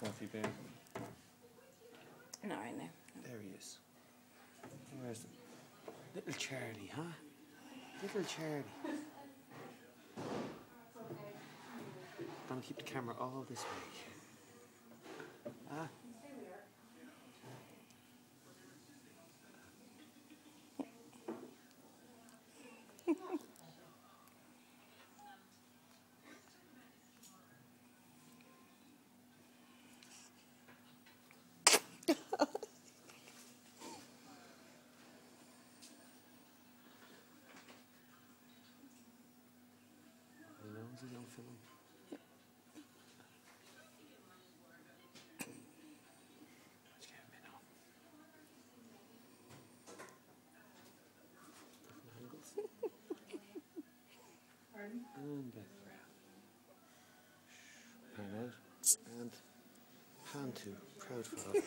Coffee bear. Not right now. There he is. Where's the little Charlie, huh? Little Charlie. I'm gonna keep the camera all this way. Ah. He knows he's on film. Let's get him in on. Different angles. And back around. Pan out. And pan to. Proud father.